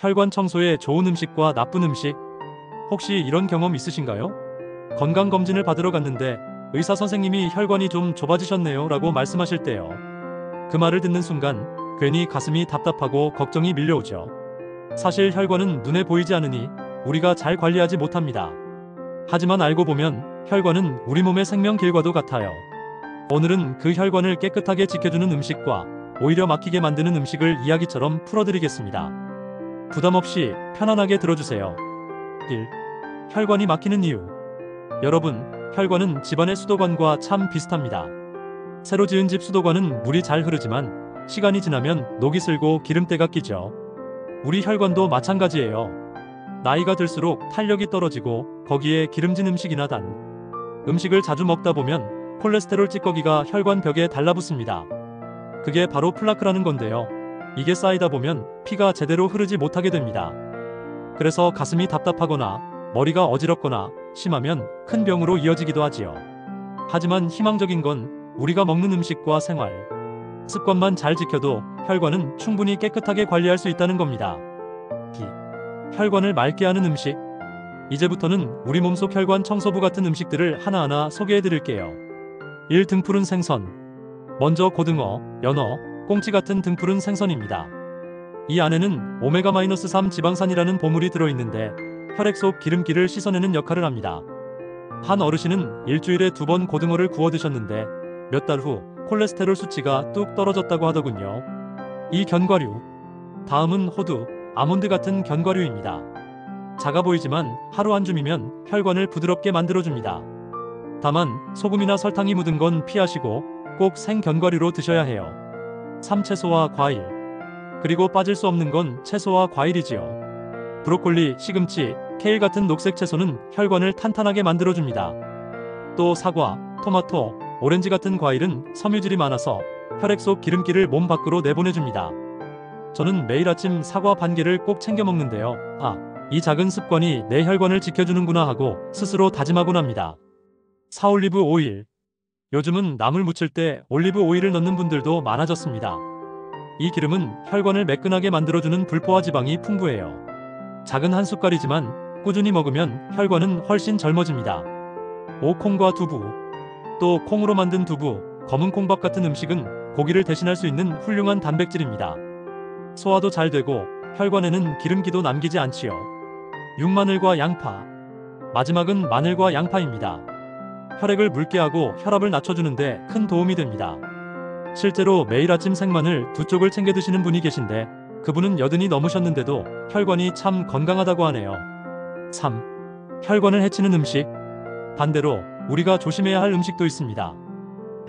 혈관 청소에 좋은 음식과 나쁜 음식, 혹시 이런 경험 있으신가요? 건강검진을 받으러 갔는데 의사 선생님이 혈관이 좀 좁아지셨네요 라고 말씀하실 때요. 그 말을 듣는 순간 괜히 가슴이 답답하고 걱정이 밀려오죠. 사실 혈관은 눈에 보이지 않으니 우리가 잘 관리하지 못합니다. 하지만 알고 보면 혈관은 우리 몸의 생명길과도 같아요. 오늘은 그 혈관을 깨끗하게 지켜주는 음식과 오히려 막히게 만드는 음식을 이야기처럼 풀어드리겠습니다. 부담 없이 편안하게 들어주세요. 1. 혈관이 막히는 이유. 여러분, 혈관은 집안의 수도관과 참 비슷합니다. 새로 지은 집 수도관은 물이 잘 흐르지만 시간이 지나면 녹이 슬고 기름때가 끼죠. 우리 혈관도 마찬가지예요. 나이가 들수록 탄력이 떨어지고 거기에 기름진 음식이나 단 음식을 자주 먹다 보면 콜레스테롤 찌꺼기가 혈관 벽에 달라붙습니다. 그게 바로 플라크라는 건데요. 이게 쌓이다 보면 피가 제대로 흐르지 못하게 됩니다. 그래서 가슴이 답답하거나 머리가 어지럽거나 심하면 큰 병으로 이어지기도 하지요. 하지만 희망적인 건 우리가 먹는 음식과 생활 습관만 잘 지켜도 혈관은 충분히 깨끗하게 관리할 수 있다는 겁니다. 2. 혈관을 맑게 하는 음식. 이제부터는 우리 몸속 혈관 청소부 같은 음식들을 하나하나 소개해 드릴게요. 1. 등푸른 생선. 먼저 고등어, 연어, 꽁치 같은 등푸른 생선입니다. 이 안에는 오메가-3 지방산이라는 보물이 들어있는데 혈액 속 기름기를 씻어내는 역할을 합니다. 한 어르신은 일주일에 2번 고등어를 구워 드셨는데 몇 달 후 콜레스테롤 수치가 뚝 떨어졌다고 하더군요. 이 견과류. 다음은 호두, 아몬드 같은 견과류입니다. 작아 보이지만 하루 한 줌이면 혈관을 부드럽게 만들어줍니다. 다만 소금이나 설탕이 묻은 건 피하시고 꼭 생견과류로 드셔야 해요. 3. 채소와 과일. 그리고 빠질 수 없는 건 채소와 과일이지요. 브로콜리, 시금치, 케일 같은 녹색 채소는 혈관을 탄탄하게 만들어줍니다. 또 사과, 토마토, 오렌지 같은 과일은 섬유질이 많아서 혈액 속 기름기를 몸 밖으로 내보내줍니다. 저는 매일 아침 사과 반 개를 꼭 챙겨 먹는데요. 이 작은 습관이 내 혈관을 지켜주는구나 하고 스스로 다짐하곤 합니다. 4. 올리브 오일. 요즘은 나물 무칠 때 올리브 오일을 넣는 분들도 많아졌습니다. 이 기름은 혈관을 매끈하게 만들어주는 불포화 지방이 풍부해요. 작은 한 숟갈이지만 꾸준히 먹으면 혈관은 훨씬 젊어집니다. 5. 콩과 두부. 또 콩으로 만든 두부, 검은 콩밥 같은 음식은 고기를 대신할 수 있는 훌륭한 단백질입니다. 소화도 잘 되고 혈관에는 기름기도 남기지 않지요. 6. 마늘과 양파. 마지막은 마늘과 양파입니다. 혈액을 묽게 하고 혈압을 낮춰주는데 큰 도움이 됩니다. 실제로 매일 아침 생마늘 2쪽을 챙겨 드시는 분이 계신데 그분은 80이 넘으셨는데도 혈관이 참 건강하다고 하네요. 3. 혈관을 해치는 음식. 반대로 우리가 조심해야 할 음식도 있습니다.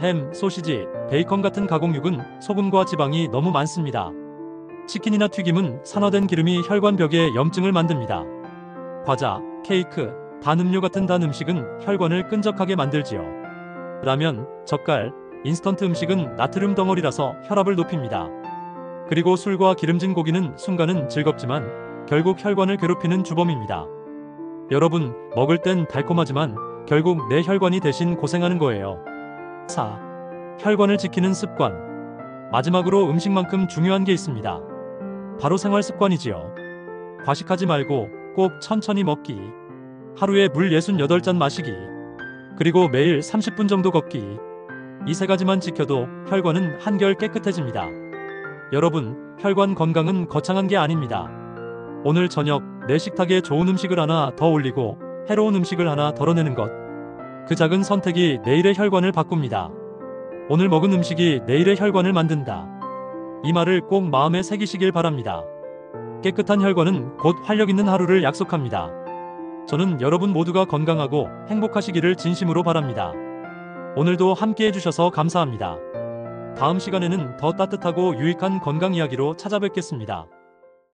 햄, 소시지, 베이컨 같은 가공육은 소금과 지방이 너무 많습니다. 치킨이나 튀김은 산화된 기름이 혈관 벽에 염증을 만듭니다. 과자, 케이크, 단 음료 같은 단 음식은 혈관을 끈적하게 만들지요. 라면, 젓갈, 인스턴트 음식은 나트륨 덩어리라서 혈압을 높입니다. 그리고 술과 기름진 고기는 순간은 즐겁지만 결국 혈관을 괴롭히는 주범입니다. 여러분, 먹을 땐 달콤하지만 결국 내 혈관이 대신 고생하는 거예요. 4. 혈관을 지키는 습관. 마지막으로 음식만큼 중요한 게 있습니다. 바로 생활 습관이지요. 과식하지 말고 꼭 천천히 먹기. 하루에 물 68잔 마시기. 그리고 매일 30분 정도 걷기. 이 3가지만 지켜도 혈관은 한결 깨끗해집니다. 여러분, 혈관 건강은 거창한 게 아닙니다. 오늘 저녁 내 식탁에 좋은 음식을 하나 더 올리고 해로운 음식을 하나 덜어내는 것. 그 작은 선택이 내일의 혈관을 바꿉니다. 오늘 먹은 음식이 내일의 혈관을 만든다. 이 말을 꼭 마음에 새기시길 바랍니다. 깨끗한 혈관은 곧 활력 있는 하루를 약속합니다. 저는 여러분 모두가 건강하고 행복하시기를 진심으로 바랍니다. 오늘도 함께 해주셔서 감사합니다. 다음 시간에는 더 따뜻하고 유익한 건강 이야기로 찾아뵙겠습니다.